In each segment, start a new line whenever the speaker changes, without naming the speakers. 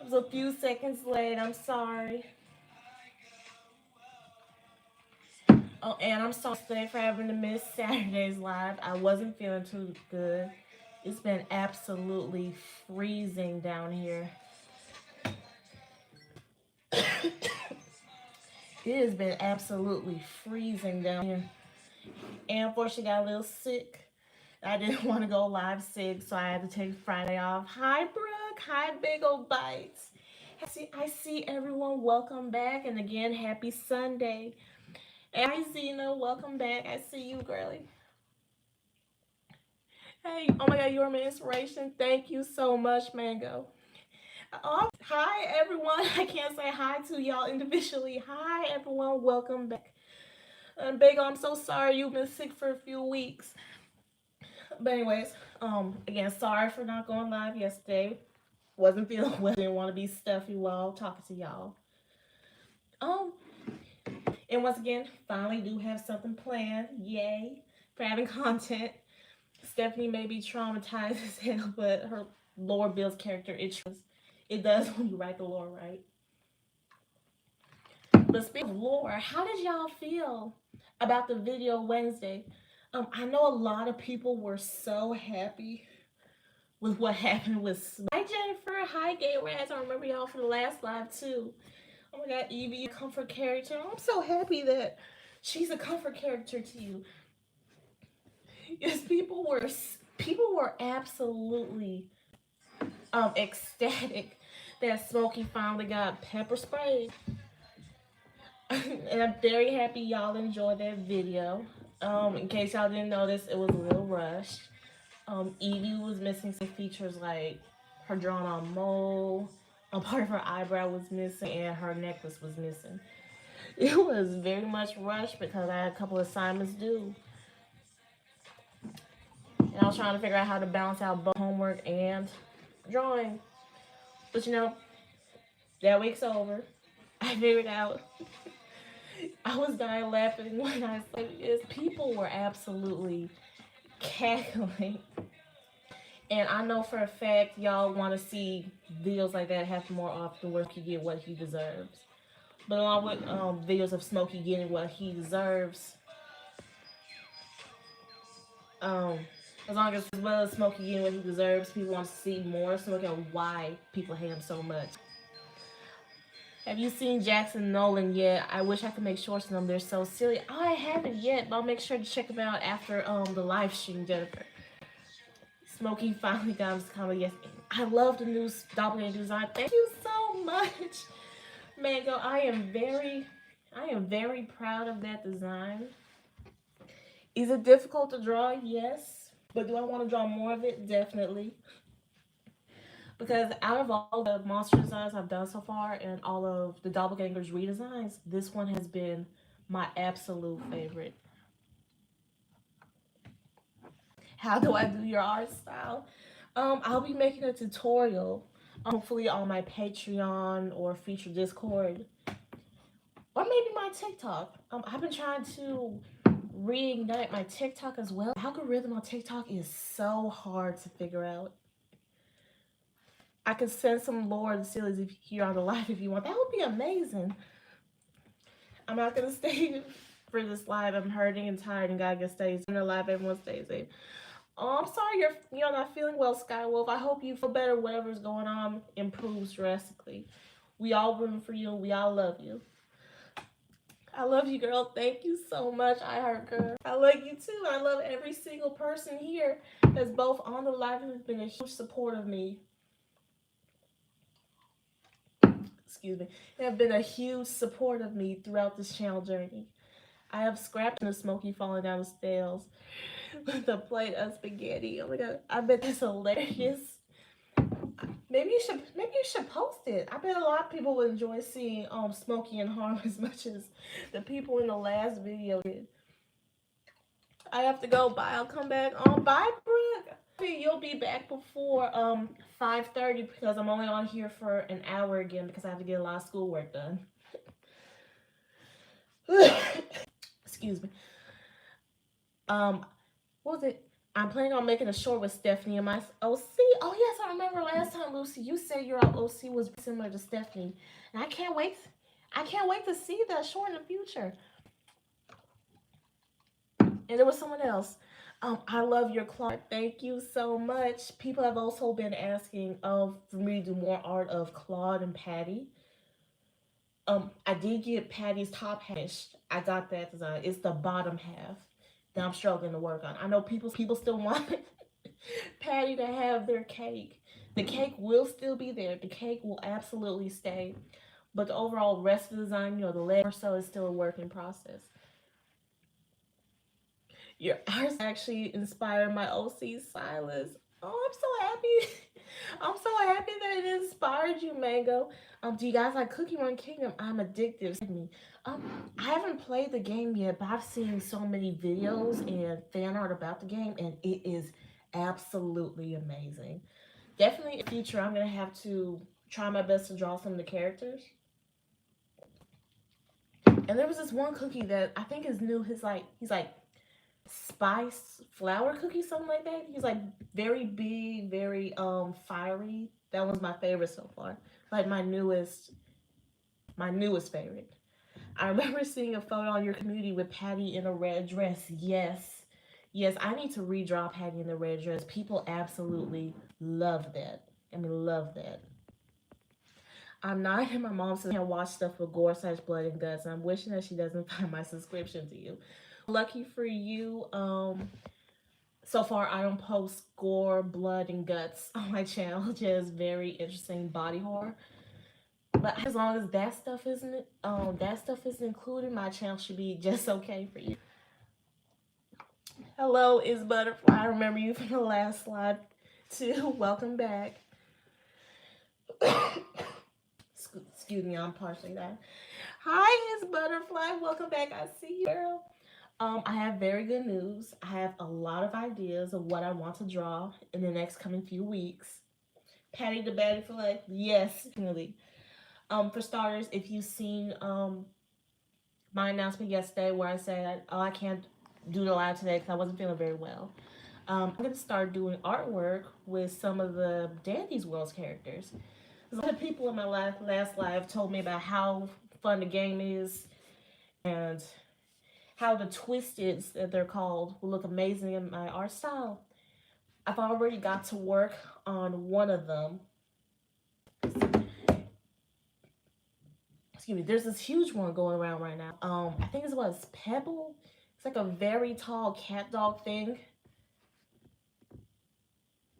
was a few seconds late. I'm sorry. Oh, and I'm sorry today for having to miss Saturday's live. I wasn't feeling too good. It's been absolutely freezing down here. It has been absolutely freezing down here. And unfortunately, got a little sick. I didn't want to go live sick, so I had to take Friday off. Hi, Brooke. Hi, Big Old Bites. I see everyone. Welcome back. And again, happy Sunday. And hi, Zena. Welcome back. I see you, girly. Hey, oh my God, you are my inspiration. Thank you so much, Mango. Oh, hi, everyone. I can't say hi to y'all individually. Hi, everyone. Welcome back. Bagel, I'm so sorry you've been sick for a few weeks. But anyways, again, sorry for not going live yesterday. Wasn't feeling well. Didn't want to be stuffy while talking to y'all. And once again, finally do have something planned. Yay for having content. Stephanie may be traumatized as hell, but her lore builds character. It does when you write the lore, right? But speaking of lore, how did y'all feel about the video Wednesday? I know a lot of people were so happy with what happened with Hi Jennifer, hi Gay Rats. I remember y'all from the last live too. Oh my God, Evie, a comfort character. I'm so happy that she's a comfort character to you. Yes, people were absolutely ecstatic that Smokey finally got pepper sprayed. And I'm very happy y'all enjoyed that video. In case y'all didn't notice, it was a little rushed. Evie was missing some features like her drawn on mole, a part of her eyebrow was missing, and her necklace was missing. It was very much rushed because I had a couple assignments due. And I was trying to figure out how to balance out both homework and drawing. But you know, that week's over. I figured out. I was dying laughing when I saw it. People were absolutely cackling. And I know for a fact y'all want to see videos like that happen more often where he get what he deserves. But along with videos of Smokey getting what he deserves, as well as Smokey getting what he deserves, people want to see more Smokey and why people hate him so much. Have you seen Jackson Nolan yet? I wish I could make shorts of them. They're so silly. Oh, I haven't yet, but I'll make sure to check them out after the live stream, Jennifer. Smokey finally got his comment. Yes, I love the new doppelganger design. Thank you so much, Mango. I am very proud of that design. Is it difficult to draw? Yes. But do I want to draw more of it? Definitely. Because out of all the monster designs I've done so far and all of the doppelgangers redesigns, this one has been my absolute favorite. How do I do your art style? I'll be making a tutorial, hopefully on my Patreon or feature Discord, or maybe my TikTok. I've been trying to reignite my TikTok as well. The algorithm on TikTok is so hard to figure out. I could send some lore and series here on the live if you want. That would be amazing. I'm not gonna stay for this live. I'm hurting and tired and gotta get stayed. In the live, everyone stays safe. Oh, I'm sorry you're not feeling well, Skywolf. I hope you feel better. Whatever's going on improves drastically. We all rooting for you and we all love you. I love you, girl. Thank you so much, I heart girl. I love you too. I love every single person here that's both on the live and has been a huge support of me. Excuse me. They have been a huge support of me throughout this channel journey. I have scrapped the Smokey falling down the stairs with a plate of spaghetti. Oh my God, I bet this is hilarious. Maybe you should post it. I bet a lot of people would enjoy seeing Smokey and Harm as much as the people in the last video did. I have to go. Bye. I'll come back. Bye, Brooke. You'll be back before 5:30 because I'm only on here for an hour again because I have to get a lot of schoolwork done. Excuse me. What was it? I'm planning on making a short with Stephanie and my. Oh, see. Oh, yes, I remember last time Lucy, you said your OC was similar to Stephanie, and I can't wait. I can't wait to see that short in the future. And there was someone else. I love your Claude. Thank you so much. People have also been asking for me to do more art of Claude and Patty. I did get Patty's top half. I got that design. It's the bottom half that I'm struggling to work on. I know people still want Patty to have their cake. The cake will still be there. The cake will absolutely stay. But the overall rest of the design, the leg or so is still a work in process. Your arts actually inspired my OC Silas. Oh, I'm so happy. I'm so happy that it inspired you, Mango. Do you guys like Cookie Run Kingdom? I'm addictive. I haven't played the game yet, but I've seen so many videos and fan art about the game, and it is absolutely amazing. Definitely in the future, I'm gonna have to try my best to draw some of the characters. And there was this one cookie that I think is new. He's like spice flour cookie, something like that. He's like very big, very fiery. That was my favorite so far. Like my newest favorite. I remember seeing a photo on your community with Patty in a red dress. Yes. Yes, I need to redraw Patty in the red dress. People absolutely love that. I mean, love that. I'm not in my mom says I can't watch stuff with gore slash blood and guts. And I'm wishing that she doesn't find my subscription to you. Lucky for you, so far I don't post gore, blood, and guts on my channel. Just very interesting body horror. But as long as that stuff isn't included, my channel should be just okay for you. Hello, is Butterfly. I remember you from the last slide too. Welcome back. Excuse me, I'm partially dying. Hi, is Butterfly. Welcome back. I see you, girl. I have very good news. I have a lot of ideas of what I want to draw in the next coming few weeks. Patty the Batty for like, yes, really. For starters, if you've seen my announcement yesterday where I said, oh, I can't do the live today because I wasn't feeling very well. I'm gonna start doing artwork with some of the Dandy's World's characters. A lot of people in my last live told me about how fun the game is and how the twisteds that they're called will look amazing in my art style. I've already got to work on one of them. Excuse me, there's this huge one going around right now. I think it's Pebble. It's like a very tall cat dog thing.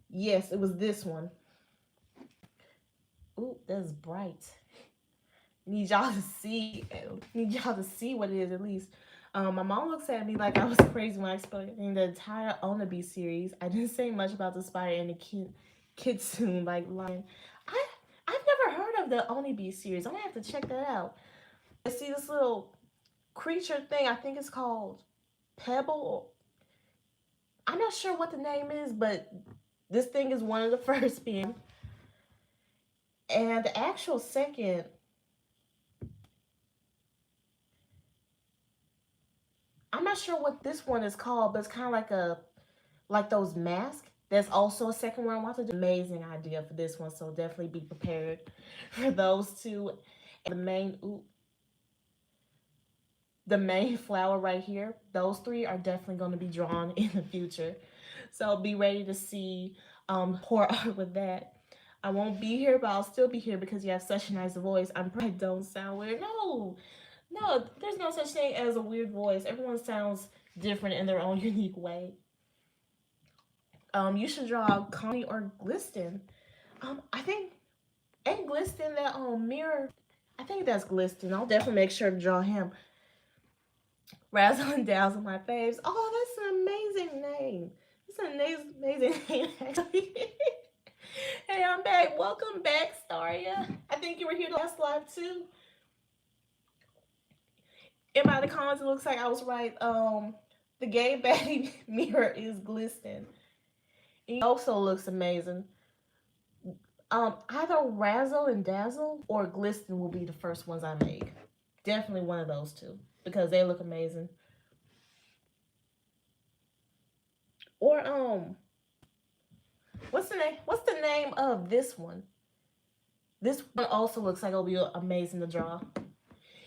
Yes, it was this one. Ooh, that's bright. Need y'all to see. Need y'all to see what it is at least. My mom looks at me like I was crazy when I explained the entire Onabi series. I didn't say much about the spider and the kitsune like lion. I've never heard of the Onabi series. I'm gonna have to check that out. I see this little creature thing. I think it's called Pebble. I'm not sure what the name is, but this thing is one of the first being. And the actual second, I'm not sure what this one is called, but it's kind of like those masks. There's also a second one I want to do. Amazing idea for this one, so definitely be prepared for those two. And the main flower right here, those three are definitely going to be drawn in the future. So be ready to see poor art with that. I won't be here, but I'll still be here because you have such a nice voice. I don't sound weird. No, there's no such thing as a weird voice. Everyone sounds different in their own unique way. You should draw Connie or Gliston. I think ain't Gliston that mirror. I think that's Gliston. I'll definitely make sure to draw him. Razzle and Dazzle, my faves. Oh, that's an amazing name. That's an amazing name, actually. Hey, I'm back. Welcome back, Staria. I think you were here the last live too. In my the comments, it looks like I was right. The gay baddie mirror is Gliston. He also looks amazing. Either Razzle and Dazzle or Gliston will be the first ones I make. Definitely one of those two because they look amazing. Or what's the name of this one? This one also looks like it'll be amazing to draw.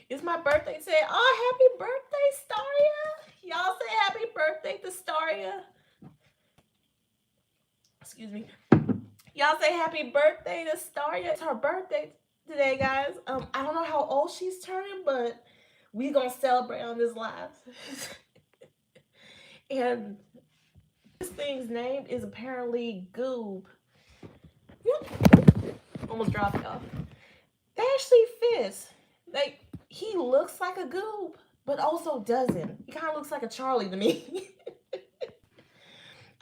It's my birthday today. Oh, happy birthday, Staria! Y'all say happy birthday to Staria. Excuse me. Y'all say happy birthday to Staria. It's her birthday today, guys. I don't know how old she's turning, but we gonna celebrate on this live. And this thing's name is apparently Goob. Yep. Almost dropped it off. They actually fits. Like, he looks like a Goob, but also doesn't. He kind of looks like a Charlie to me.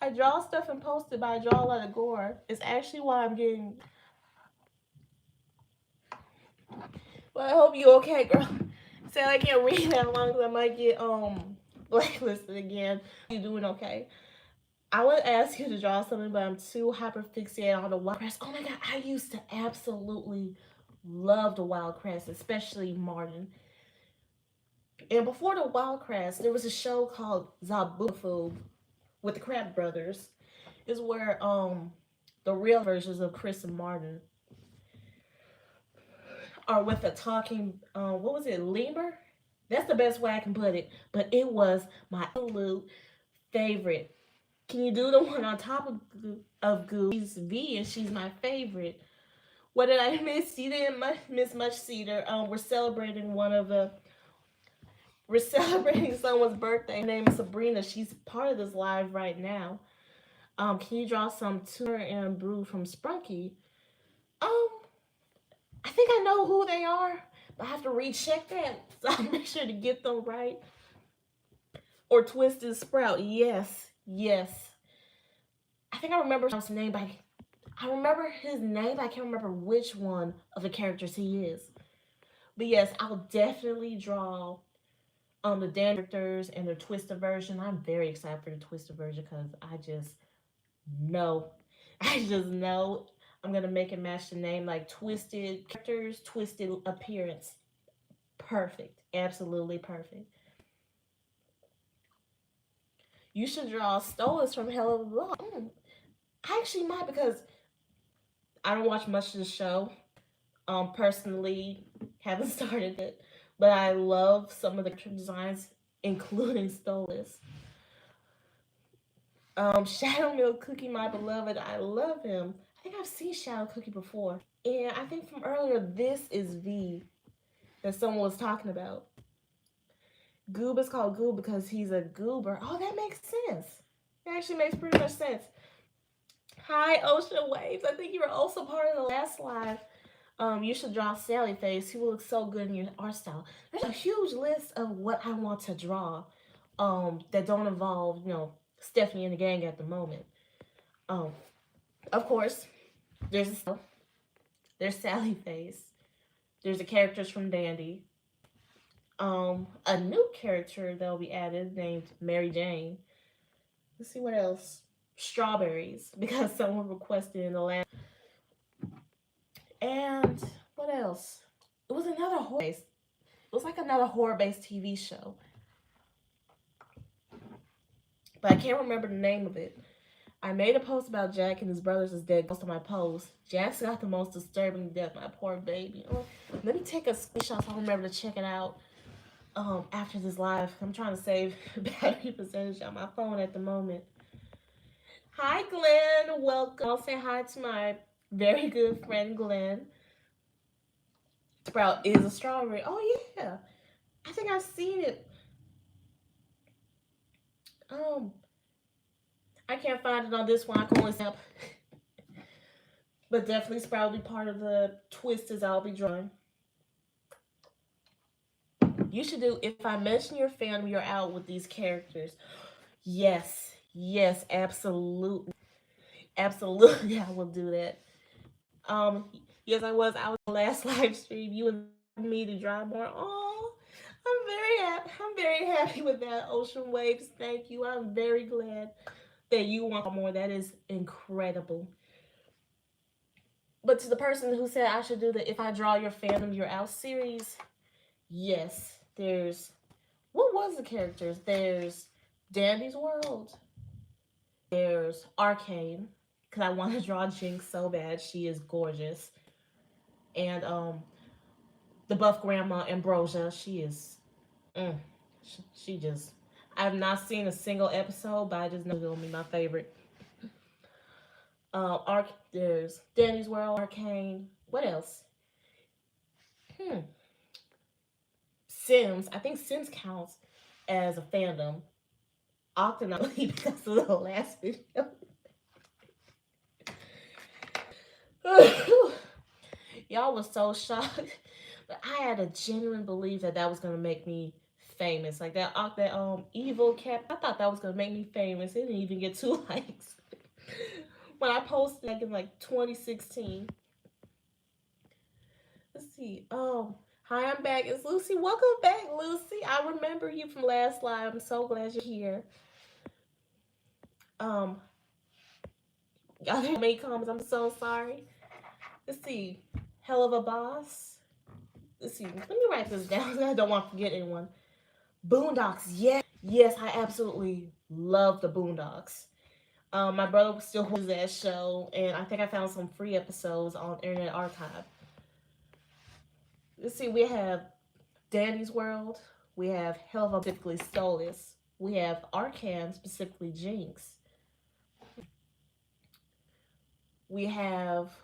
I draw stuff and post it, but I draw a lot of gore. It's actually why I'm getting. Well, I hope you okay, girl. Say I can't read that long because I might get blacklisted again. You doing okay? I would ask you to draw something, but I'm too hyper fixated on the wild crest. Oh my god, I used to absolutely love the wild crest, especially Martin. And before the wild crest, there was a show called Zabufu with the Crab Brothers. Is where the real versions of Chris and Martin are with a talking what was it, lemur? That's the best way I can put it. But it was my absolute favorite. Can you do the one on top of Goo? She's V and she's my favorite. What did I miss? You didn't miss much, Cedar. We're celebrating someone's birthday. Her name is Sabrina. She's part of this live right now. Can you draw some Tuner and Brew from Sprunky? I think I know who they are, but I have to recheck that so I make sure to get them right. Or Twisted Sprout. Yes, yes. I think I remember his name, but I remember his name, but I can't remember which one of the characters he is. But yes, I'll definitely draw the Dan characters and the Twisted version. I'm very excited for the Twisted version because I just know. I just know I'm gonna make it match the name, like Twisted characters, Twisted appearance. Perfect. Absolutely perfect. You should draw Stolas from Hell of a Block. I actually might because I don't watch much of the show. Personally, haven't started it, but I love some of the character designs, including Stolas. Shadow Milk Cookie, my beloved, I love him. I think I've seen Shadow Cookie before, and I think from earlier, this is V that someone was talking about. Goob is called Goob because he's a goober. Oh, that makes sense. That actually makes pretty much sense. Hi, Ocean Waves. I think you were also part of the last live. You should draw Sally Face. He will look so good in your art style. There's a huge list of what I want to draw that don't involve, Stephanie and the gang at the moment. Of course, there's Sally Face. There's the characters from Dandy. A new character that'll be added named Mary Jane. Let's see what else. Strawberries, because someone requested in the last. And what else? It was another horror based. It was like another horror based TV show, but I can't remember the name of it. I made a post about Jack and his brothers is dead. Most of my posts. Jack's got the most disturbing death. My poor baby. Oh, let me take a screenshot so I remember to check it out. After this live, I'm trying to save battery percentage on my phone at the moment. Hi, Glenn. Welcome. I'll say hi to my very good friend, Glenn. Sprout is a strawberry. Oh, yeah. I think I've seen it. I can't find it on this one. I can only snap. But definitely Sprout will be part of the twisters I'll be drawing. You should do, if I mention your family, you're out with these characters. Yes, absolutely. Absolutely, I will do that. Yes, I was the last live stream. You and me to draw more. Oh, I'm very happy with that. Ocean Waves, thank you. I'm very glad that you want more. That is incredible. But to the person who said I should do the If I Draw Your Fandom, You're Out series, yes, there's, what was the characters? There's Dandy's World. There's Arcane, because I want to draw Jinx so bad. She is gorgeous. and the buff grandma Ambrosia. She is, mm, she just. I've not seen a single episode, but I just know it'll be my favorite. There's Danny's World, Arcane. What else? Hmm. Sims. I think Sims counts as a fandom. Octonally because of the last video. Y'all was so shocked, but I had a genuine belief that that was gonna make me famous. Like that evil cat. I thought that was gonna make me famous. It didn't even get 2 likes when I posted like in like 2016. Let's see. Hi, I'm back. It's Lucy. Welcome back, Lucy. I remember you from last live. I'm so glad you're here. Um, y'all didn't make comments. I'm so sorry. Let's see. Hell of a boss. Let's see. Let me write this down. I don't want to forget anyone. Boondocks. Yes. Yes, I absolutely love the Boondocks. My brother still watches that show, and I think I found some free episodes on Internet Archive. Let's see. We have Danny's World. We have Hell of a specifically Stolas. We have Arcan, specifically Jinx. We have,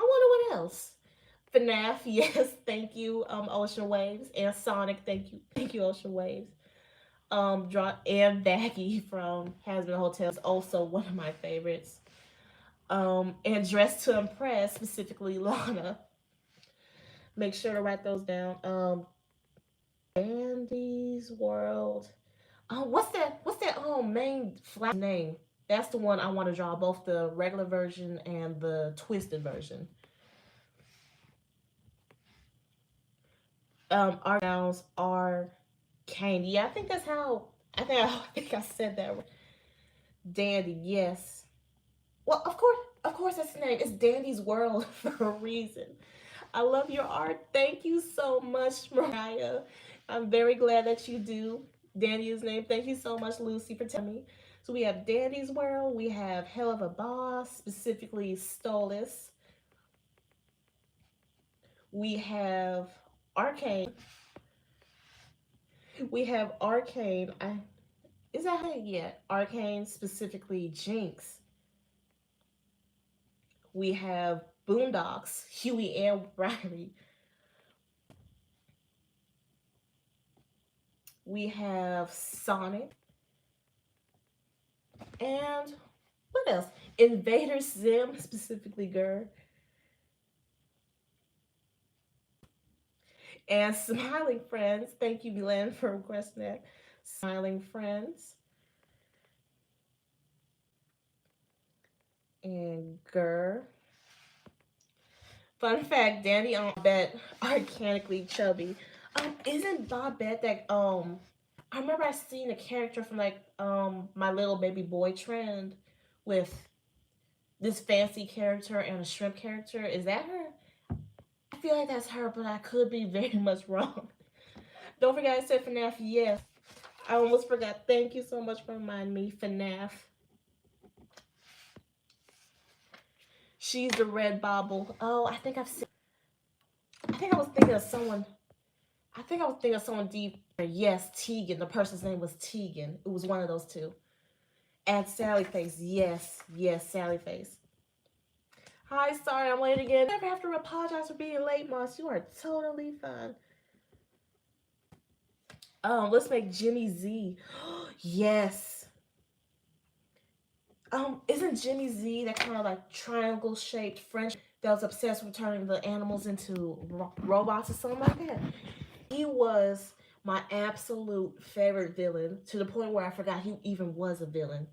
I wonder what else. FNAF, yes, thank you, Ocean Waves, and Sonic, thank you, Ocean Waves. And Baggy from Hazbin Hotel is also one of my favorites. And Dress to Impress, specifically Lana. Make sure to write those down. Andy's World. What's that main flash name? That's the one I want to draw, both the regular version and the twisted version. Our nouns are Kane. Yeah, I think that's how. I think I said that right. Dandy. Yes. Well, of course, that's the name. It's Dandy's World for a reason. I love your art. Thank you so much, Mariah. I'm very glad that you do. Dandy's name. Thank you so much, Lucy, for telling me. So we have Dandy's World. We have Hell of a Boss, specifically Stolas. We have Arcane. We have Arcane. Is that how? Yeah, Arcane, specifically Jinx. We have Boondocks, Huey and Riley. We have Sonic. And what else? Invader Zim, specifically Gur. And Smiling Friends. Thank you, Glenn, for requesting that. Smiling Friends. And Gur. Fun fact, Danny and Bobette are organically chubby. Isn't Bobette that I remember I seen a character from like My Little Baby Boy trend with this fancy character and a shrimp character. Is that her? I feel like that's her, but I could be very much wrong. Don't forget I said FNAF. Yes. I almost forgot. Thank you so much for reminding me. FNAF. She's the red bobble. Oh, I think I've seen. I think I was thinking of someone. I think I was thinking of someone deep. Yes, Tegan. The person's name was Tegan. It was one of those two. And Sally Face. Yes, yes, Sally Face. Hi, sorry I'm late again. Never have to apologize for being late, Moss. You are totally fine. Let's make Jimmy Z. Yes. Isn't Jimmy Z that kind of like triangle shaped French that was obsessed with turning the animals into robots or something like that? He was my absolute favorite villain, to the point where I forgot he even was a villain.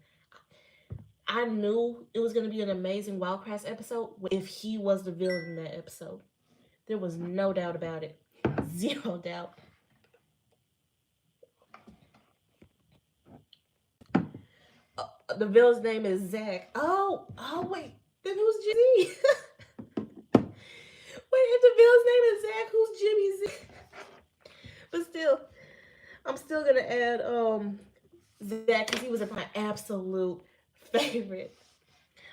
I knew it was going to be an amazing Wildcrafts episode if he was the villain in that episode. There was no doubt about it. Zero doubt. The villain's name is Zach. Oh, wait. Then who's Jimmy? Wait, if the villain's name is Zach, who's Jimmy Z? But still, I'm still gonna add Zach because he was my absolute favorite.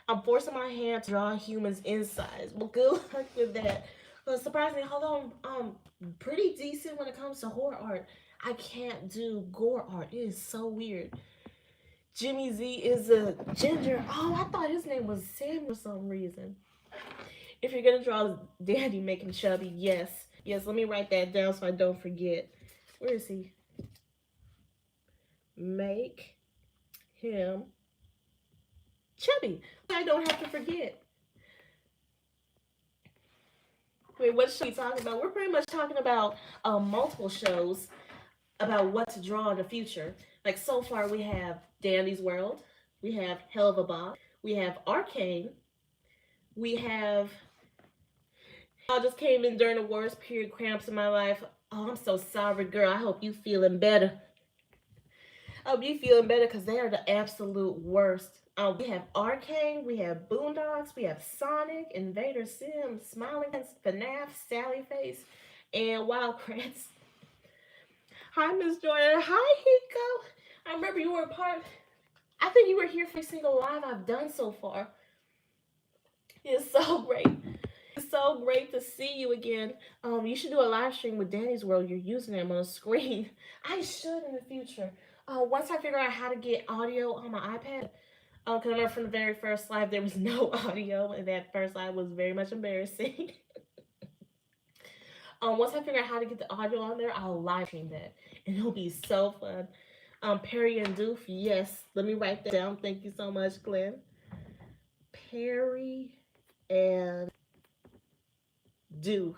I'm forcing my hand to draw humans' insides. Well, good luck with that. But surprisingly, hold on, pretty decent when it comes to horror art. I can't do gore art. It is so weird. Jimmy Z is a ginger. Oh, I thought his name was Sam for some reason. If you're gonna draw Daddy, make him chubby. Yes, yes. Let me write that down so I don't forget. Where is he? Make him chubby. I don't have to forget. Wait, what show are we talking about? We're pretty much talking about multiple shows about what to draw in the future. Like so far, we have Dandy's World, we have Hell of a Bob, we have Arcane, we have. I just came in during the worst period cramps in my life. Oh, I'm so sorry, girl. I hope you feeling better. I hope you feeling better because they are the absolute worst. We have Arcane, we have Boondocks, we have Sonic, Invader Sim, Smiling FNAF, Sally Face, and Wild Kratts. Hi, Miss Jordyn. Hi, Hiko. I remember you were a part. I think you were here for every single live I've done so far. It's so great. It's so great to see you again. You should do a live stream with Danny's World. You're using them on the screen. I should in the future. Once I figure out how to get audio on my iPad. Because I remember from the very first live there was no audio, and that first live was very much embarrassing. Once I figure out how to get the audio on there, I'll live stream that, and it'll be so fun. Perry and Doof, yes. Let me write that down. Thank you so much, Glenn. Perry and Doof.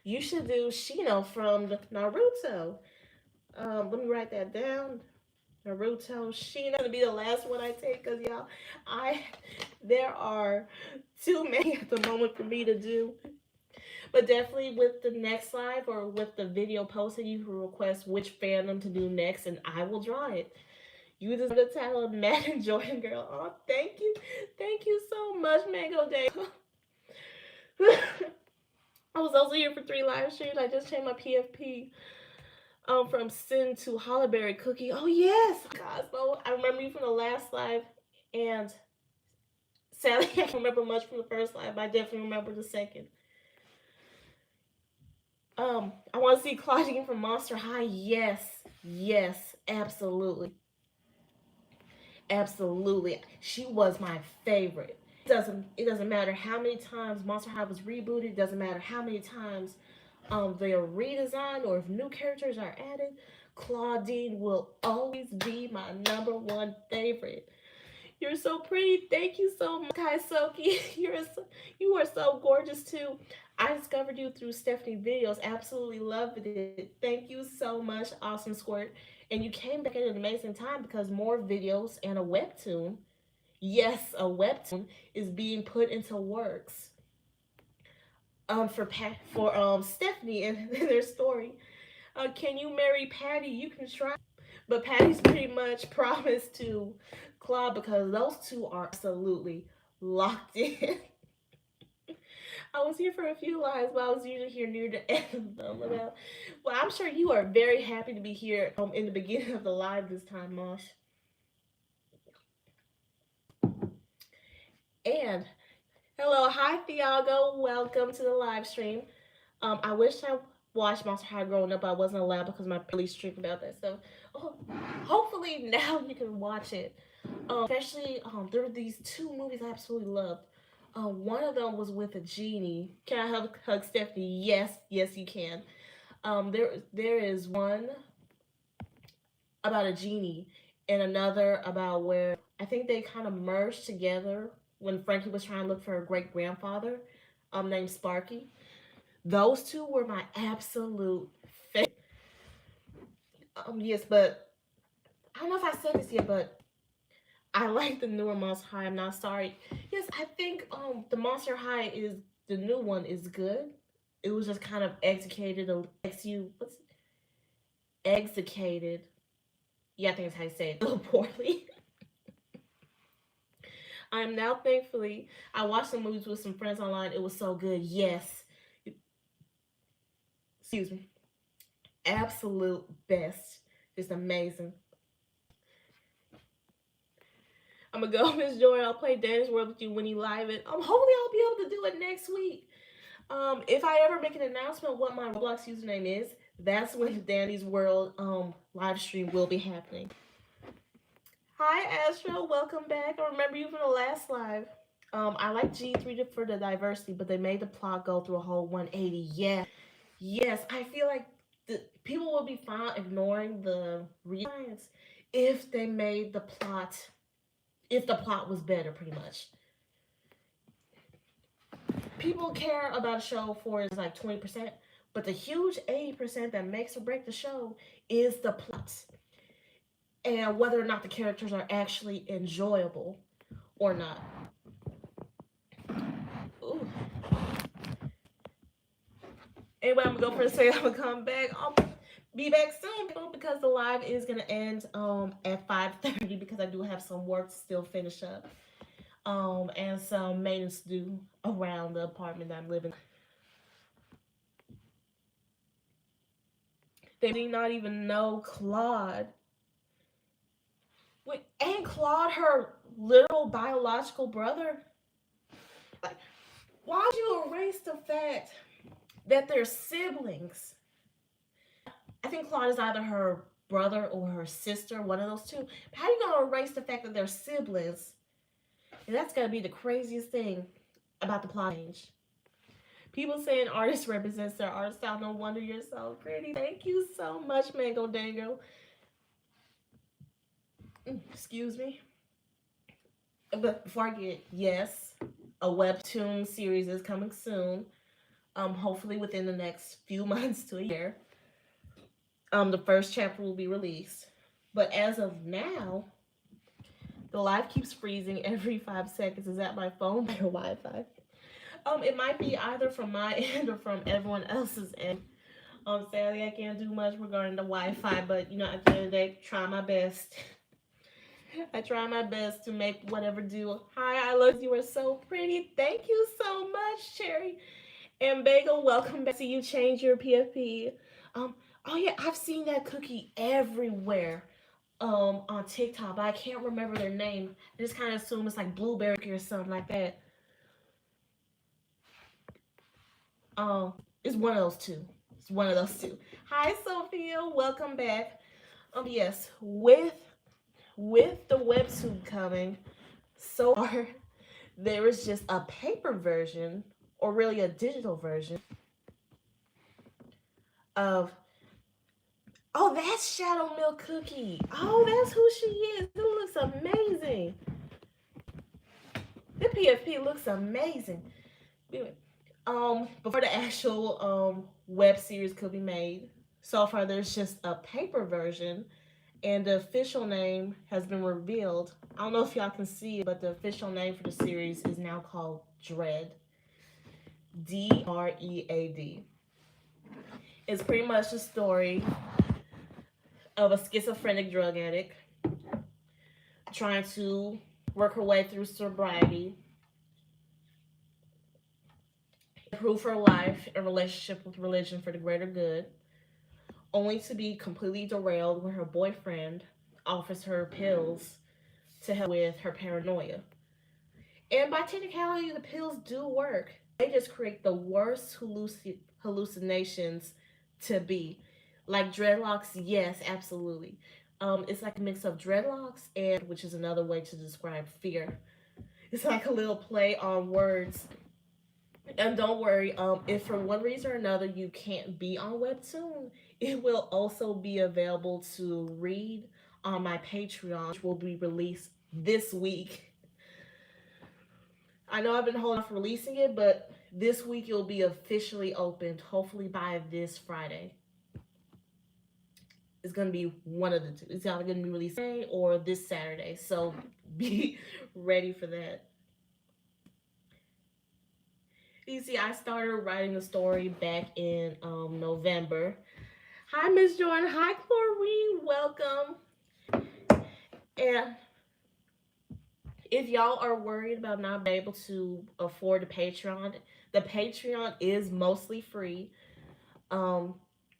You should do Shino from Naruto. Let me write that down. Naruto, Shino gonna be the last one I take because y'all, there are too many at the moment for me to do. But definitely with the next live or with the video posted, you can request which fandom to do next, and I will draw it. You deserve the title of Matt and Jordan Girl. Oh, thank you so much, Mango Day. I was also here for 3 live streams. I just changed my PFP from Sin to Hollyberry Cookie. Oh yes, Cosmo. I remember you from the last live, and sadly I can't remember much from the first live, but I definitely remember the second. I want to see Claudine from Monster High. Yes, yes, absolutely, absolutely. She was my favorite. It doesn't matter how many times Monster High was rebooted. It doesn't matter how many times they are redesigned or if new characters are added. Claudine will always be my #1 favorite. You're so pretty. Thank you so much, Kaisoki. You are so gorgeous too. I discovered you through Stephanie videos. Absolutely loved it. Thank you so much, Awesome Squirt. And you came back at an amazing time because more videos and a webtoon. Yes, a webtoon is being put into works. For Stephanie and their story. Can you marry Patty? You can try. But Patty's pretty much promised to Claude because those two are absolutely locked in. I was here for a few lives, but I was usually here near the end of them. Well, I'm sure you are very happy to be here in the beginning of the live this time, Mosh. And hello, hi Thiago, welcome to the live stream. I wish I watched Monster High growing up. I wasn't allowed because my police strict about that stuff. Oh, hopefully now you can watch it. Especially there were these 2 movies I absolutely loved. One of them was with a genie. Can I hug Stephanie? Yes, yes you can. There is one about a genie and another about where I think they kind of merged together when Frankie was trying to look for her great grandfather, named Sparky. Those 2 were my absolute favorite. Yes, but I don't know if I said this yet, but I like the newer Monster High. I'm not sorry. Yes, I think the Monster High is the new one is good. It was just kind of executed. Yeah, I think that's how you say it. A little poorly. I am now thankfully I watched some movies with some friends online. It was so good. Yes. Excuse me. Absolute best. Just amazing. I'm gonna go, Miss Joy. I'll play Dance World with you when you live it. Hopefully I'll be able to do it next week. If I ever make an announcement what my Roblox username is, that's when Danny's World live stream will be happening. Hi Astro, welcome back. I remember you from the last live. I like G3 for the diversity, but they made the plot go through a whole 180. Yeah, yes, I feel like people will be fine ignoring the science if they made the plot, if the plot was better, pretty much. People care about a show for is like 20%, but the huge 80% that makes or break the show is the plot and whether or not the characters are actually enjoyable or not. Ooh. Anyway, I'm gonna go first. Say I'm gonna come back. I'll be back soon because the live is gonna end at 5:30 because I do have some work to still finish up and some maintenance to do around the apartment that I'm living. They did not even know Claude. Wait, ain't Claude her literal biological brother? Like, why'd you erase the fact that they're siblings? I think Claude is either her brother or her sister, one of those two. How are you gonna erase the fact that they're siblings? And that's gonna be the craziest thing about the plot change. People saying artist represents their art style. No wonder you're so pretty. Thank you so much, Mango Dango. Excuse me. But before I get, yes, a Webtoon series is coming soon. Hopefully within the next few months to a year. The first chapter will be released. But as of now, the live keeps freezing every 5 seconds. Is that my phone or Wi-Fi? It might be either from my end or from everyone else's end. Sadly, I can't do much regarding the Wi-Fi, but you know, at the end of the day, try my best. I try my best to make whatever do. Hi, I love you. Are so pretty. Thank you so much, Cherry. And Bagel, welcome back. See you change your PFP. Oh yeah, I've seen that cookie everywhere. On TikTok, but I can't remember their name. I just kind of assume it's like blueberry or something like that. It's one of those two. It's one of those two. Hi, Sophia. Welcome back. Yes, with the webtoon coming, so far there is just a paper version, or really a digital version of. Oh, that's Shadow Milk Cookie. Oh, that's who she is. It looks amazing. The PFP looks amazing. Before the actual web series could be made, so far there's just a paper version, and the official name has been revealed. I don't know if y'all can see it, but the official name for the series is now called Dread. Dread. It's pretty much a story of a schizophrenic drug addict trying to work her way through sobriety, improve her life and relationship with religion for the greater good, only to be completely derailed when her boyfriend offers her pills to help with her paranoia. And by technicality, the pills do work. They just create the worst hallucinations to be. Like dreadlocks, yes, absolutely. It's like a mix of dreadlocks and, which is another way to describe fear. It's like a little play on words. And don't worry, if for one reason or another you can't be on Webtoon, it will also be available to read on my Patreon, which will be released this week. I know I've been holding off releasing it, but this week it'll be officially opened, hopefully by this Friday. It's gonna be one of the two. It's either gonna be released today or this Saturday, so be ready for that. You see, I started writing the story back in November. Hi, Miss Jordan. Hi, Chlorine. Welcome. And if y'all are worried about not being able to afford the Patreon is mostly free.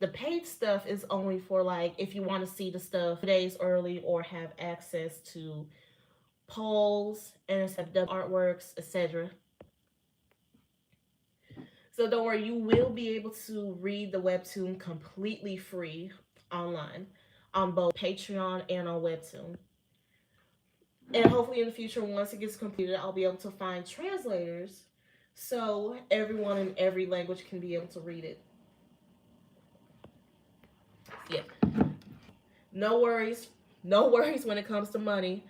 The paid stuff is only for like if you want to see the stuff days early or have access to polls and artworks, etc. So don't worry, you will be able to read the webtoon completely free online on both Patreon and on Webtoon. And hopefully in the future, once it gets completed, I'll be able to find translators so everyone in every language can be able to read it. Yeah. No worries. No worries when it comes to money.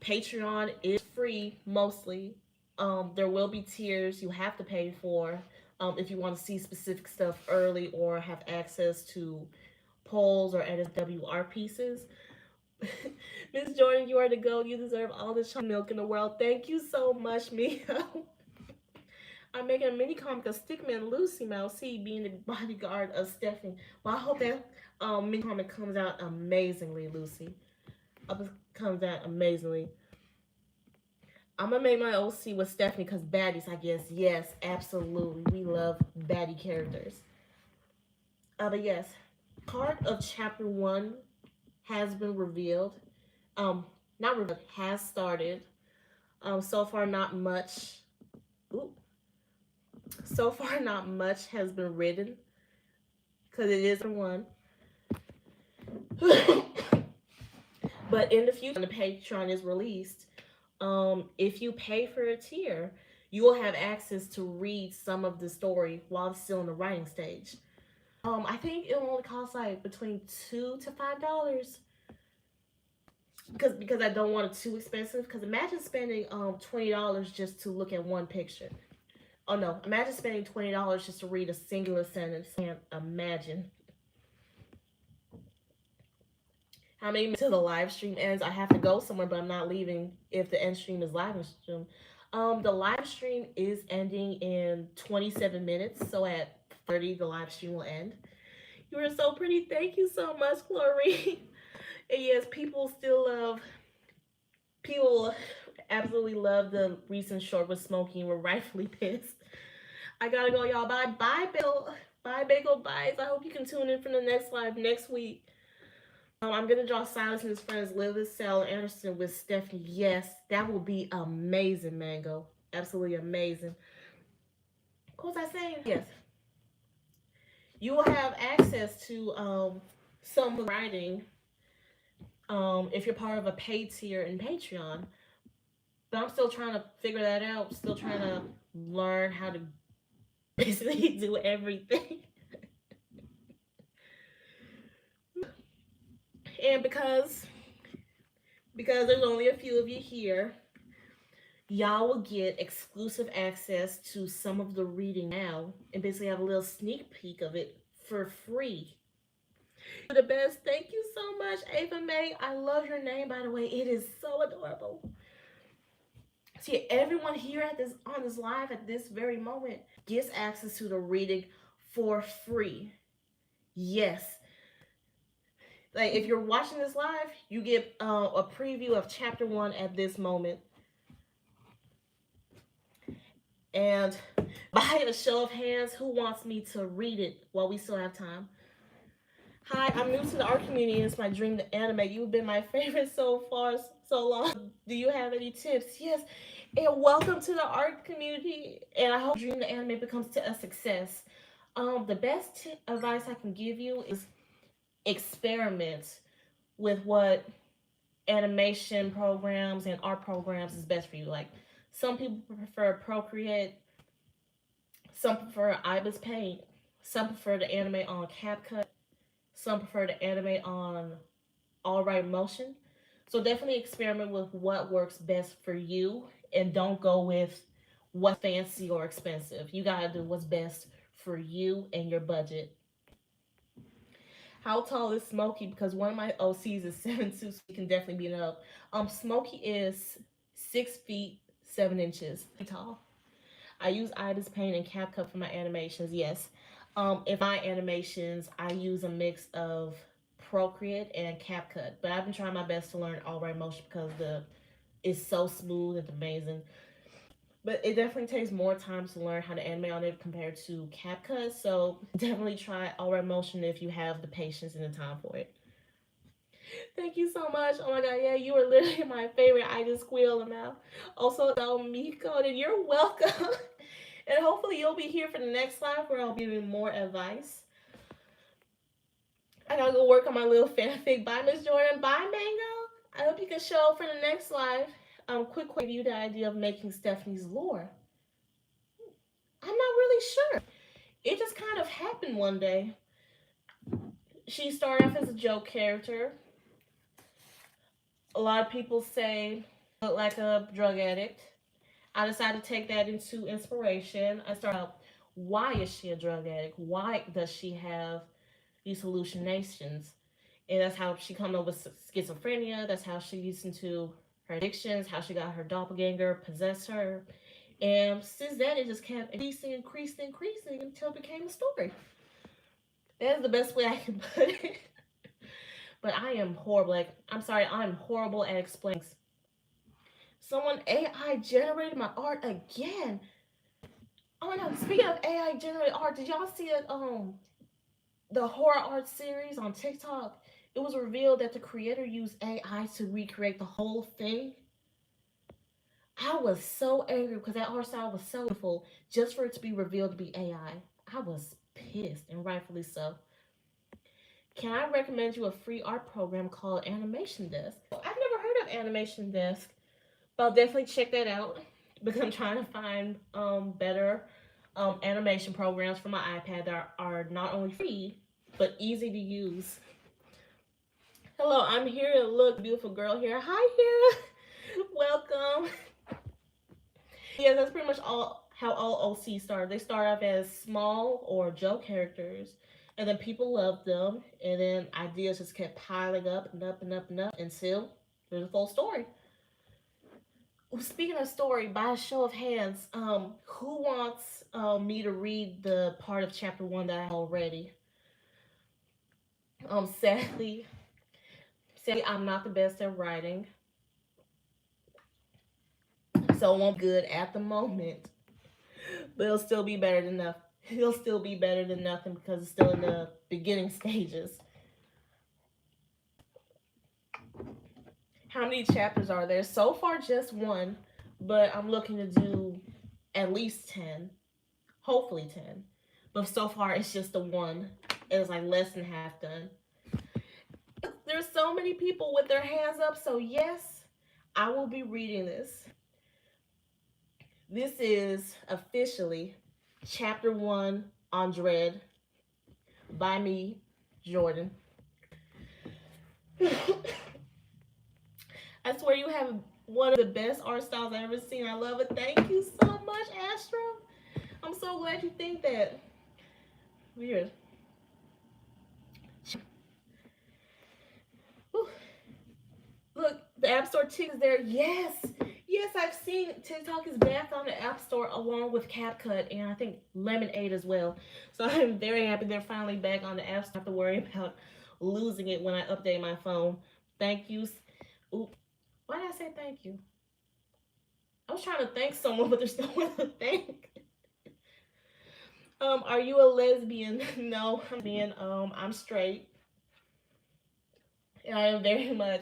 Patreon is free mostly. There will be tiers you have to pay for if you want to see specific stuff early or have access to polls or NSWR pieces. Miss Jordyn, you are the GOAT. You deserve all the chocolate milk in the world. Thank you so much, Mio. I'm making a mini comic of Stickman Lucy Mouse C being the bodyguard of Stephanie. Well, I hope that mini comic comes out amazingly, Lucy. Comes out amazingly. I'm gonna make my OC with Stephanie because baddies, I guess. Yes, absolutely. We love baddie characters. But yes, part of chapter 1 has been revealed. Not revealed, has started. So far, not much. Ooh. So far, not much has been written because it is one. But in the future, when the Patreon is released, if you pay for a tier, you will have access to read some of the story while it's still in the writing stage. I think it only costs like between $2 to $5. Because I don't want it too expensive. Because imagine spending $20 just to look at one picture. Oh no, imagine spending $20 just to read a singular sentence. Can't imagine. How many minutes till the live stream ends? I have to go somewhere, but I'm not leaving if the end stream is live stream. The live stream is ending in 27 minutes, so at 30 the live stream will end. You are so pretty. Thank you so much, Chlorine. And yes, people absolutely love the recent short with Smokey and were rightfully pissed. I gotta go, y'all. Bye. Bye, Bill. Bye, Bagel Bites. I hope you can tune in for the next live next week. I'm gonna draw Silas and his friends Liz, Sal, and Anderson with Stephanie. Yes, that will be amazing, Mango. Absolutely amazing. What was I saying? Yes. You will have access to some writing if you're part of a paid tier in Patreon. But I'm still trying to figure that out. Still trying to learn how to basically do everything. And because there's only a few of you here, y'all will get exclusive access to some of the reading now and basically have a little sneak peek of it for free. You're the best. Thank you so much, Ava May. I love your name, by the way. It is so adorable. See, everyone here on this live at this very moment gets access to the reading for free. Yes. Like if you're watching this live, you get a preview of chapter 1 at this moment. And by a show of hands, who wants me to read it while we still have time? Hi, I'm new to the art community and it's my dream to animate. You've been my favorite so far, so long. Do you have any tips? Yes. And welcome to the art community. And I hope dream to animate becomes a success. The best advice I can give you is experiment with what animation programs and art programs is best for you. Like some people prefer Procreate, some prefer Ibis Paint, some prefer to animate on CapCut, some prefer to animate on All Right Motion. So definitely experiment with what works best for you and don't go with what's fancy or expensive. You gotta do what's best for you and your budget. How tall is Smokey? Because one of my OCs is 7'2", so he can definitely beat it up. Smokey is 6 feet 7 inches tall. I use Ibis Paint and CapCut for my animations. Yes. In my animations, I use a mix of Procreate and CapCut, but I've been trying my best to learn All Right Motion because it's so smooth and amazing. But it definitely takes more time to learn how to animate on it compared to CapCut. So definitely try All Right Motion if you have the patience and the time for it. Thank you so much. Oh my god, yeah, you are literally my favorite. I just squeal them out. Also, Miko, and you're welcome. And hopefully you'll be here for the next live where I'll be giving more advice. I gotta go work on my little fanfic. Bye, Miss Jordyn. Bye, Mango. I hope you can show up for the next live. Quick give you the idea of making Stephanie's lore. I'm not really sure. It just kind of happened one day. She started off as a joke character. A lot of people say look like a drug addict. I decided to take that into inspiration. I started out, why is she a drug addict? Why does she have these hallucinations? And that's how she come up with schizophrenia. That's how she gets into her addictions, how she got her doppelganger possess her. And since then, it just kept increasing until it became a story. That is the best way I can put it. But I am horrible. I'm horrible at explaining. Someone AI generated my art again. Oh my god, speaking of AI generated art, did y'all see it? The horror art series on TikTok? It was revealed that the creator used AI to recreate the whole thing. I was so angry because that art style was so beautiful just for it to be revealed to be AI. I was pissed, and rightfully so. Can I recommend you a free art program called Animation Desk? I've never heard of Animation Desk, but I'll definitely check that out because I'm trying to find better animation programs for my iPad that are not only free but easy to use. Hello, I'm here to look beautiful girl here. Hi here. Welcome. Yeah, that's pretty much how all OCs start. They start off as small or joke characters, and then people loved them, and then ideas just kept piling up and up and up and up until there's a full story. Speaking of story, by a show of hands, who wants me to read the part of chapter 1 that I have already? Sadly, I'm not the best at writing, so it won't be good at the moment. But it'll still be better than nothing. It'll still be better than nothing because it's still in the beginning stages. How many chapters are there? So far, just 1, but I'm looking to do at least 10. Hopefully 10. But so far, it's just the 1. It's like less than half done. There's so many people with their hands up, so yes, I will be reading this. This is officially chapter 1 on Dread by me, Jordyn. I swear you have one of the best art styles I've ever seen. I love it. Thank you so much, Astro. I'm so glad you think that. Weird. Whew. Look, the App Store tick is there. Yes. Yes, I've seen TikTok is back on the App Store along with CapCut and I think Lemonade as well. So I'm very happy they're finally back on the App Store. I have to worry about losing it when I update my phone. Thank you. Ooh, why did I say thank you? I was trying to thank someone, but there's no one to thank. Are you a lesbian? No, I'm being I'm straight. And I am very much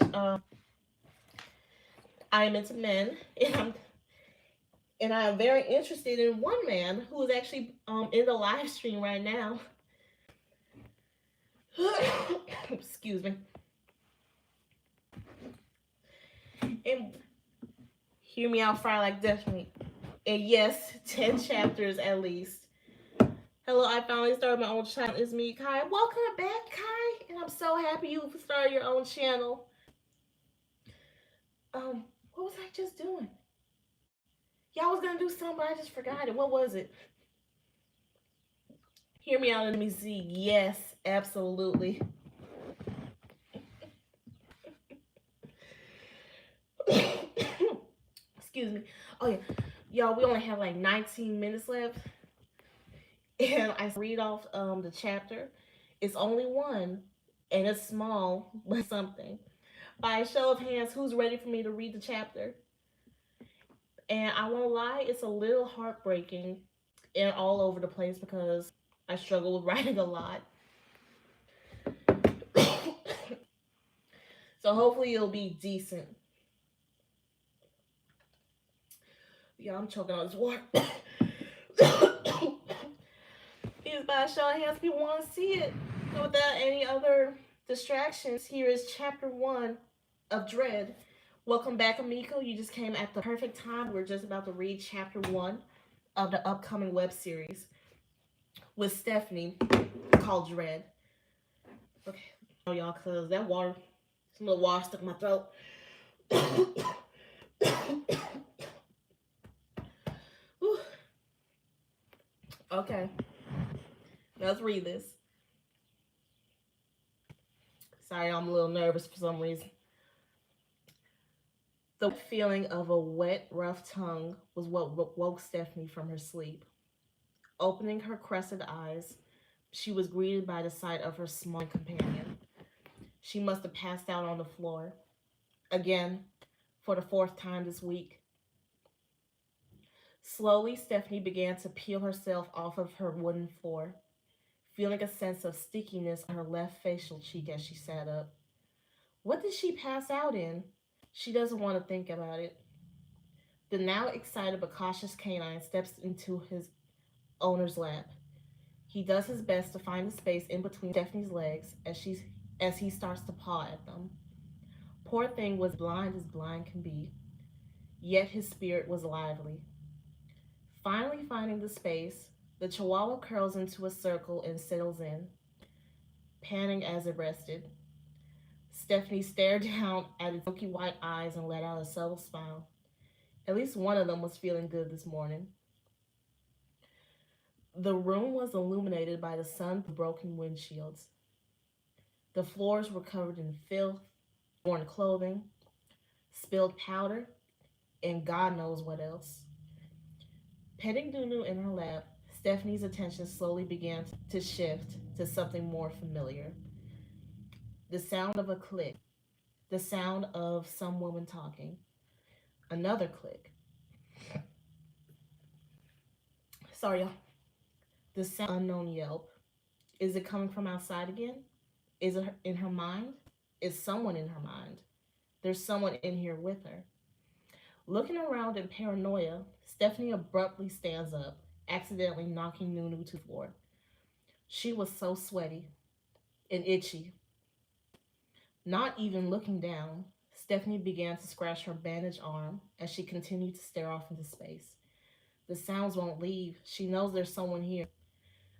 I am into men, and I am very interested in one man who is actually in the live stream right now. Excuse me. And hear me out, fry like definitely. And yes, 10 chapters at least. Hello, I finally started my own channel. It's me, Kai. Welcome back, Kai. And I'm so happy you started your own channel. What was I just doing? Yeah, I was gonna do something, but I just forgot it. What was it? Hear me out and let me see. Yes, absolutely. Excuse me. Oh yeah, y'all, we only have like 19 minutes left. And I read off the chapter. It's only 1, and it's small, but something. By a show of hands, who's ready for me to read the chapter? And I won't lie, it's a little heartbreaking and all over the place because I struggle with writing a lot. So hopefully it'll be decent. Yeah, I'm choking on this water. Please, by a show of hands, people want to see it. So without any other distractions, here is chapter one of Dread. Welcome back, Amico. You just came at the perfect time. We're just about to read chapter one of the upcoming web series with Stephanie called Dread. Okay, oh y'all, cause that water, some little water stuck in my throat. Okay, let's read this. Sorry, I'm a little nervous for some reason. The feeling of a wet, rough tongue was what woke Stephanie from her sleep. Opening her crescent eyes, she was greeted by the sight of her small companion. She must have passed out on the floor. Again, for the fourth time this week. Slowly, Stephanie began to peel herself off of her wooden floor, feeling a sense of stickiness on her left facial cheek as she sat up. What did she pass out in? She doesn't want to think about it. The now excited but cautious canine steps into his owner's lap. He does his best to find the space in between Stephanie's legs as he starts to paw at them. Poor thing was blind as blind can be, yet his spirit was lively. Finally finding the space, the chihuahua curls into a circle and settles in, panting as it rested. Stephanie stared down at its milky white eyes and let out a subtle smile. At least one of them was feeling good this morning. The room was illuminated by the sun through broken windshields. The floors were covered in filth, worn clothing, spilled powder, and God knows what else. Petting Nunu in her lap, Stephanie's attention slowly began to shift to something more familiar. The sound of a click, the sound of some woman talking. Another click. Sorry, y'all. The sound of an unknown yelp. Is it coming from outside again? Is it in her mind? Is someone in her mind? There's someone in here with her. Looking around in paranoia, Stephanie abruptly stands up, accidentally knocking Nunu to the floor. She was so sweaty and itchy. Not even looking down, Stephanie began to scratch her bandaged arm as she continued to stare off into space. The sounds won't leave. She knows there's someone here.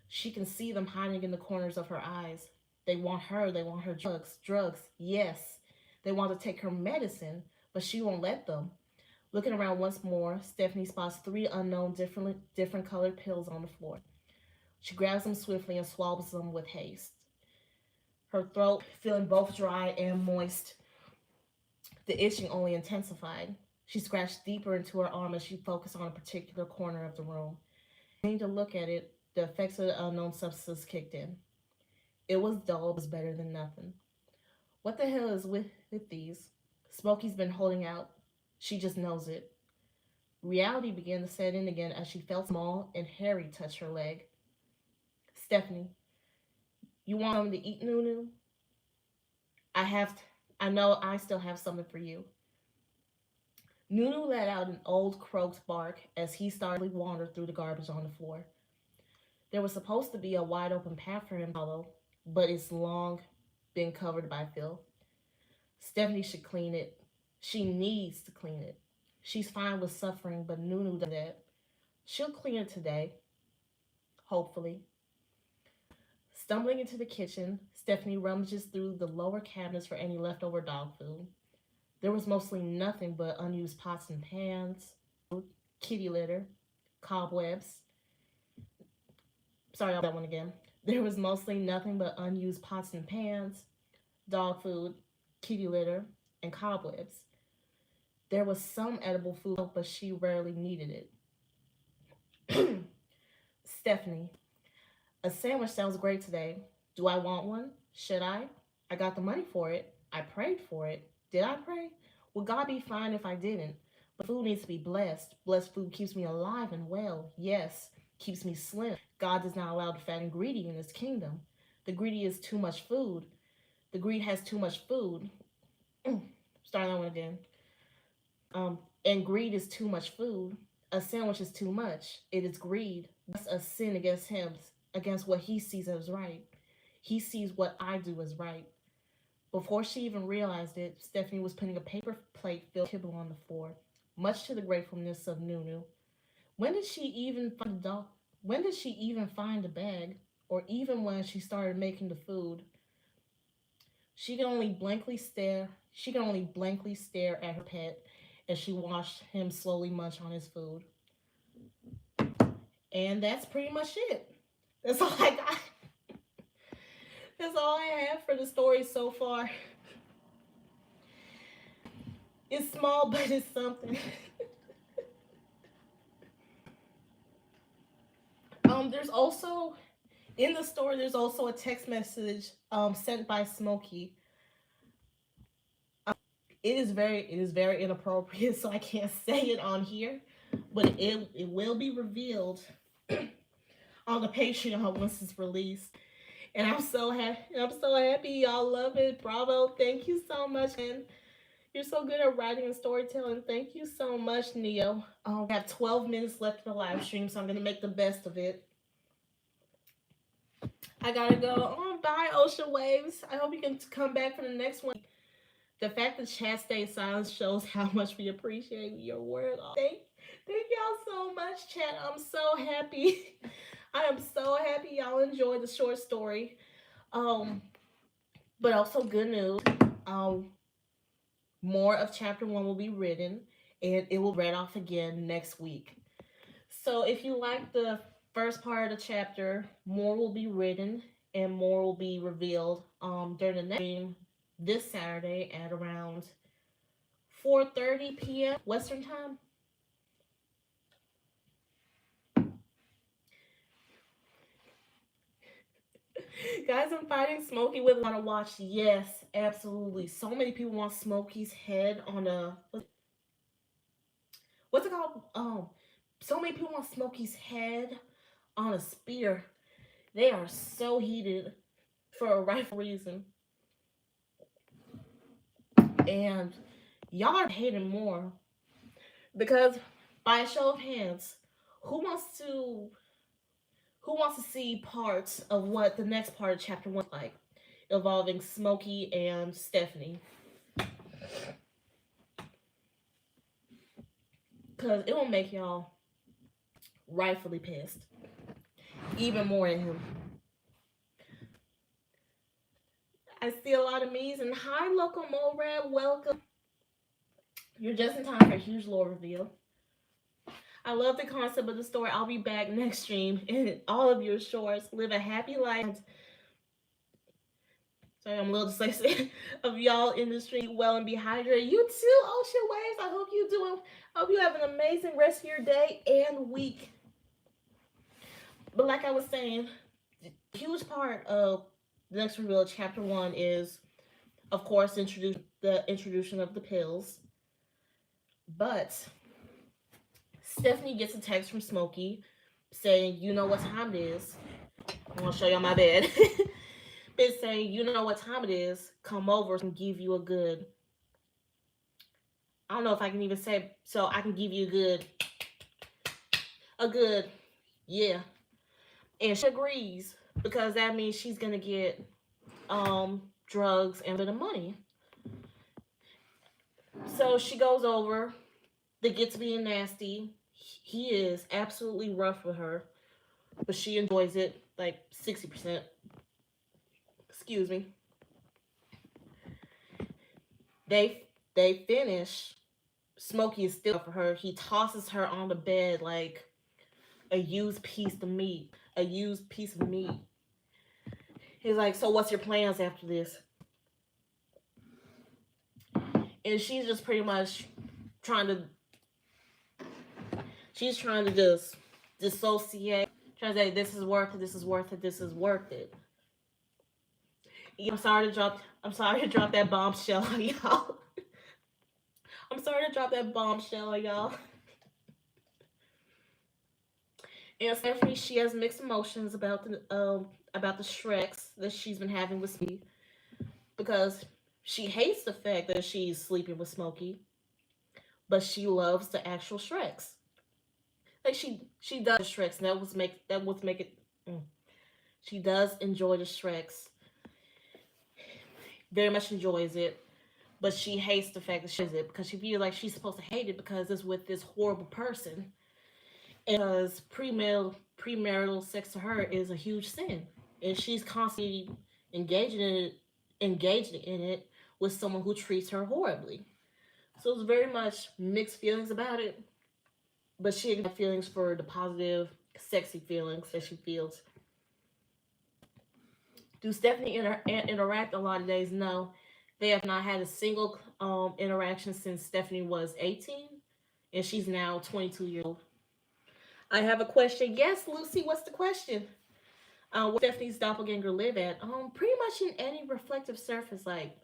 She can see them hiding in the corners of her eyes. They want her. They want her drugs. Drugs, yes. They want to take her medicine, but she won't let them. Looking around once more, Stephanie spots three unknown different colored pills on the floor. She grabs them swiftly and swallows them with haste. Her throat feeling both dry and moist. The itching only intensified. She scratched deeper into her arm as she focused on a particular corner of the room. Beginning to look at it, the effects of the unknown substance kicked in. It was dull, but was better than nothing. What the hell is with these? Smokey's been holding out. She just knows it. Reality began to set in again as she felt small and hairy touch her leg. Stephanie, you want something to eat, Nunu? I have. I know I still have something for you. Nunu let out an old croaked bark as he startlingly wandered through the garbage on the floor. There was supposed to be a wide open path for him to follow, but it's long been covered by filth. Stephanie should clean it. She needs to clean it. She's fine with suffering, but Nunu does that. She'll clean it today, hopefully. Stumbling into the kitchen, Stephanie rummages through the lower cabinets for any leftover dog food. There was mostly nothing but unused pots and pans, kitty litter, cobwebs. Sorry, that one again. There was mostly nothing but unused pots and pans, dog food, kitty litter, and cobwebs. There was some edible food, but she rarely needed it. Stephanie, a sandwich sounds great today. Do I want one? Should I? I got the money for it. I prayed for it. Did I pray? Would God be fine if I didn't? But food needs to be blessed. Blessed food keeps me alive and well. Yes, keeps me slim. God does not allow the fat and greedy in his kingdom. The greedy is too much food. The greed has too much food. Start that one again. And greed is too much food. A sandwich is too much. It is greed. That's a sin against him, against what he sees as right. He sees what I do as right. Before she even realized it, Stephanie was putting a paper plate filled with kibble on the floor, much to the gratefulness of Nunu. When did she even find a dog? When did she even find a bag? Or even when she started making the food, she could only blankly stare. She could only blankly stare at her pet as she watched him slowly munch on his food. And that's pretty much it. That's all I got. That's all I have for the story so far. It's small, but it's something. There's also in the story. There's also a text message sent by Smokey. It is very inappropriate, so I can't say it on here, but it will be revealed on the Patreon once it's released. And I'm so happy. I'm so happy y'all love it. Bravo! Thank you so much, and you're so good at writing and storytelling. Thank you so much, Neo. We have 12 minutes left in the live stream, so I'm gonna make the best of it. I gotta go. Oh, bye, Ocean Waves. I hope you can come back for the next one. The fact that chat stayed silent shows how much we appreciate your work. Oh, thank y'all so much, chat. I'm so happy. I am so happy y'all enjoyed the short story. But also good news. More of chapter 1 will be written, and it will read off again next week. So if you like the first part of the chapter, more will be written and more will be revealed during the next stream this Saturday at around 4:30 p.m. Western time. Guys, I'm fighting Smokey with want to watch. Yes, absolutely. So many people want Smokey's head on a what's it called? So many people want Smokey's head on a spear. They are so heated for a rightful reason. And y'all are hating more because by a show of hands, who wants to see parts of what the next part of chapter 1 is like, involving Smokey and Stephanie? Because it will make y'all rightfully pissed. Even more at him. I see a lot of me's, and hi, Local Morad, welcome. You're just in time for a huge lore reveal. I love the concept of the story. I'll be back next stream, and all of your shorts. Live a happy life. Sorry, I'm a little dyslexic. Of y'all in the stream, well and be hydrated. You too, Ocean Waves. I hope you doing. Hope you have an amazing rest of your day and week. But like I was saying, a huge part of the next reveal of chapter 1 is, of course, the introduction of the pills. But Stephanie gets a text from Smokey saying, "You know what time it is." I'm gonna show y'all my bed. It's saying, "You know what time it is. Come over and give you a good." I don't know if I can even say, so I can give you a good, yeah. And she agrees because that means she's gonna get drugs and a bit of money. So she goes over. They get to being nasty. He is absolutely rough with her, but she enjoys it like 60%. Excuse me. They finish. Smokey is still for her. He tosses her on the bed like a used piece of meat. A used piece of meat. He's like, "So what's your plans after this?" And she's just pretty much trying to just dissociate. Trying to say, "This is worth it, this is worth it, this is worth it." I'm sorry to drop that bombshell on y'all. I'm sorry to drop that bombshell on y'all. And Stephanie, she has mixed emotions about the Shreks that she's been having with Smokey, because she hates the fact that she's sleeping with Smokey, but she loves the actual Shreks. Like she does Shreks. And that was make it. Mm. She does enjoy the Shreks. Very much enjoys it, but she hates the fact that she does it because she feels like she's supposed to hate it because it's with this horrible person. And because premarital sex to her is a huge sin, and she's constantly engaging in it, engaging in it with someone who treats her horribly. So it's very much mixed feelings about it, but she has feelings for the positive, sexy feelings that she feels. Do Stephanie interact a lot of days? No, they have not had a single interaction since Stephanie was 18, and she's now 22 years old. I have a question. Yes, Lucy, what's the question? Where Stephanie's doppelganger live at? Pretty much in any reflective surface, like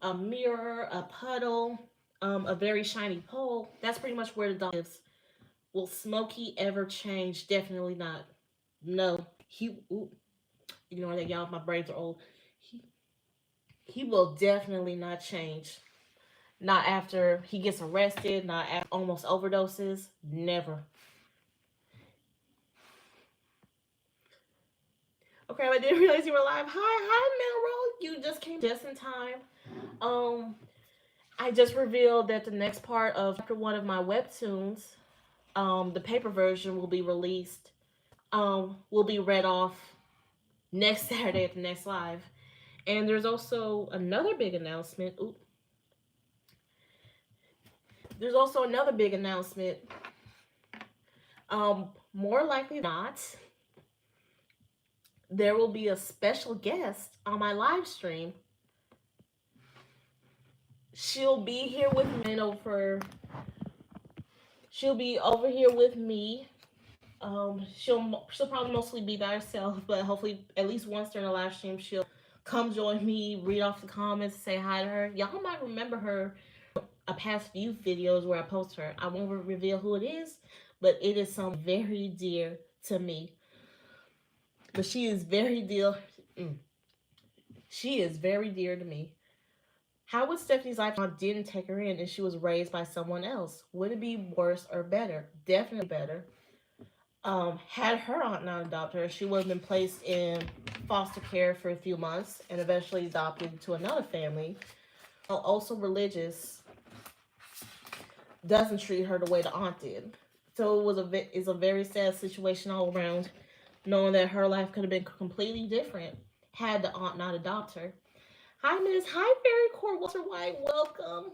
a mirror, a puddle, a very shiny pole. That's pretty much where the dog lives. Will Smokey ever change? Definitely not. No. Ignore that, y'all. My brains are old. He, he will definitely not change. Not after he gets arrested, not after almost overdoses. Never. Okay, I didn't realize you were live. Hi, Mineral. You just came just in time. Um, I just revealed that the next part of chapter one of my webtoons, the paper version will be released. Will be read off next Saturday at the next live. And there's also another big announcement. Ooh. There's also another big announcement. More likely not, there will be a special guest on my live stream. She'll be here with me over. She'll be over here with me. She'll probably mostly be by herself, but hopefully at least once during the live stream she'll come join me, read off the comments, say hi to her. Y'all might remember her a past few videos where I post her. I won't reveal who it is, but it is someone very dear to me. But she is very dear. She is very dear to me. How would Stephanie's life didn't take her in and she was raised by someone else? Would it be worse or better? Definitely better. Had her aunt not adopted her, she would have been placed in foster care for a few months and eventually adopted to another family. Also religious, doesn't treat her the way the aunt did. So it's a very sad situation all around, knowing that her life could have been completely different had the aunt not adopted her. Hi, Miss. Hi, Fairy Court Walter White. Welcome.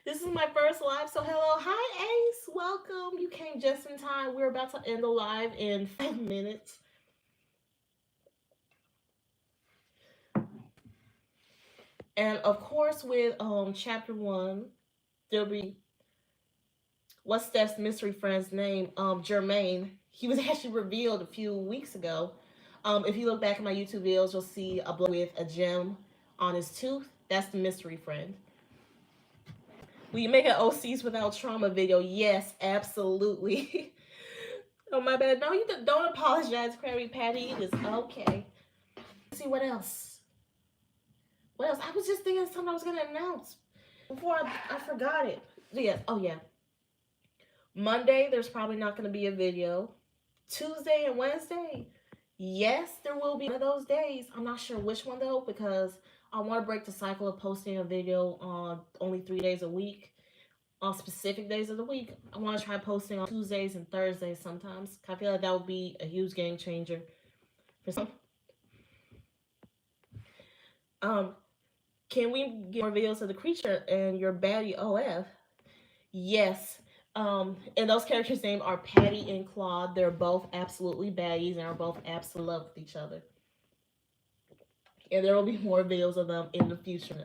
This is my first live, so hello. Hi, Ace. Welcome. You came just in time. We're about to end the live in 5 minutes. And of course, with chapter 1, there'll be what's Steph's mystery friend's name? Jermaine. He was actually revealed a few weeks ago. If you look back at my YouTube videos, you'll see a blood with a gem on his tooth. That's the mystery friend. Will you make an OCs without trauma video? Yes, absolutely. Oh, my bad. No, you don't apologize, Krabby Patty. It is okay. Let's see what else. What else? I was just thinking of something I was going to announce before I forgot it. Yeah. Oh, yeah. Monday, there's probably not going to be a video. Tuesday and Wednesday, yes, there will be one of those days. I'm not sure which one, though, because I want to break the cycle of posting a video on only 3 days a week. On specific days of the week, I want to try posting on Tuesdays and Thursdays sometimes. I feel like that would be a huge game changer for some. Can we get more videos of the creature and your baddie OF? Yes. And those characters' names are Patty and Claude. They're both absolutely baddies and are both absolutely in love with each other. And there will be more videos of them in the future.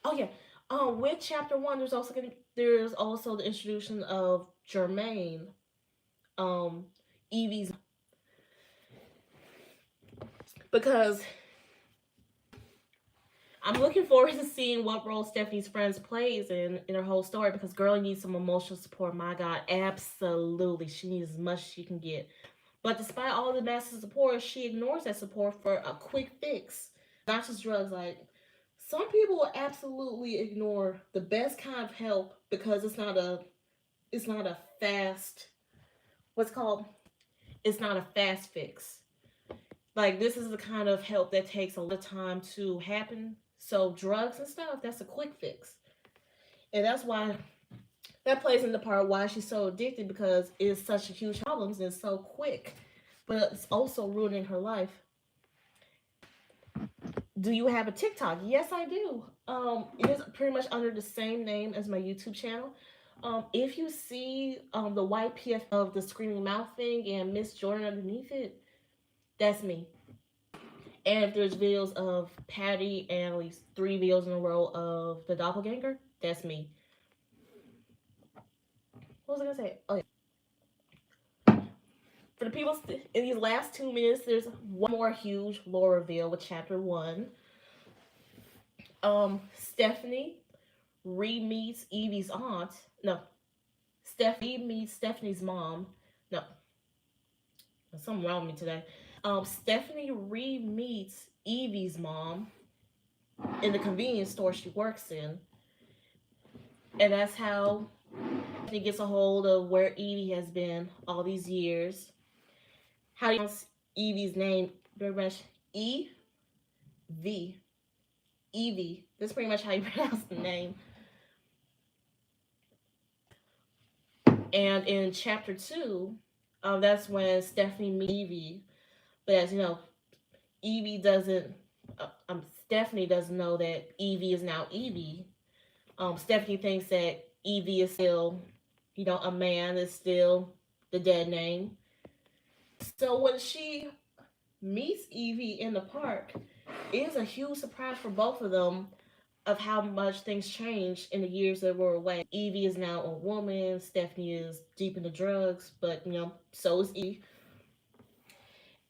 Oh yeah. With chapter 1, there's also the introduction of Jermaine, Evie's, because I'm looking forward to seeing what role Stephanie's friends plays in her whole story, because girl needs some emotional support. My God, absolutely. She needs as much as she can get. But despite all the massive support, she ignores that support for a quick fix. Not just drugs. Like, some people will absolutely ignore the best kind of help because it's not a fast what's called it's not a fast fix. Like this is the kind of help that takes a lot of time to happen. So drugs and stuff, that's a quick fix. And that's why that plays into part why she's so addicted because it's such a huge problem and it's so quick. But it's also ruining her life. Do you have a TikTok? Yes, I do. It is pretty much under the same name as my YouTube channel. If you see the white PF of the screaming mouth thing and Miss Jordyn underneath it, that's me. And if there's videos of Patty and at least 3 videos in a row of the doppelganger, that's me. What was I gonna say? Oh yeah. For the people in these last 2 minutes, there's one more huge lore reveal with chapter 1. Stephanie re-meets Evie's aunt. No, Stephanie meets Stephanie's mom. No, there's something wrong with me today. Stephanie re-meets Evie's mom in the convenience store she works in, and that's how Stephanie gets a hold of where Evie has been all these years. How do you pronounce Evie's name? Very much E-V. Evie. That's pretty much how you pronounce the name. And in chapter 2, that's when Stephanie meets Evie. But as you know, Evie doesn't. Stephanie doesn't know that Evie is now Evie. Stephanie thinks that Evie is still, a man is still the dead name. So when she meets Evie in the park, it is a huge surprise for both of them of how much things changed in the years that were away. Evie is now a woman. Stephanie is deep into drugs, but so is Evie.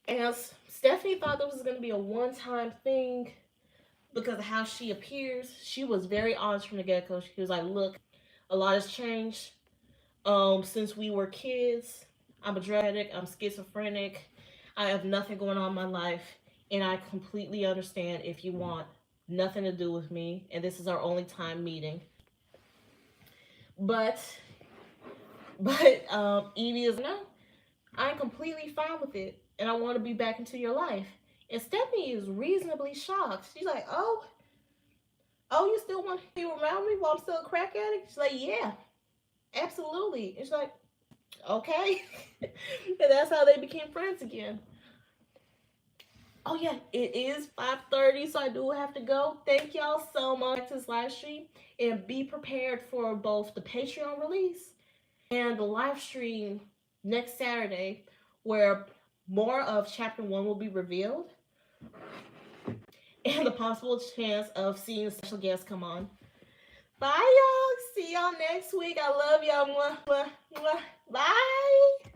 And Stephanie thought this was going to be a one-time thing because of how she appears. She was very honest from the get-go. She was like, look, a lot has changed since we were kids. I'm a drug addict. I'm schizophrenic. I have nothing going on in my life. And I completely understand if you want nothing to do with me. And this is our only time meeting. But Evie is, no, I'm completely fine with it. And I want to be back into your life. And Stephanie is reasonably shocked. She's like, oh, you still want to be around me while I'm still a crack addict? She's like, yeah, absolutely. And she's like, okay. And that's how they became friends again. Oh yeah, it is 5:30, so I do have to go. Thank y'all so much for this live stream. And be prepared for both the Patreon release and the live stream next Saturday, where more of chapter 1 will be revealed. And the possible chance of seeing a special guest come on. Bye, y'all. See y'all next week. I love y'all. Mwah, mwah, mwah. Bye.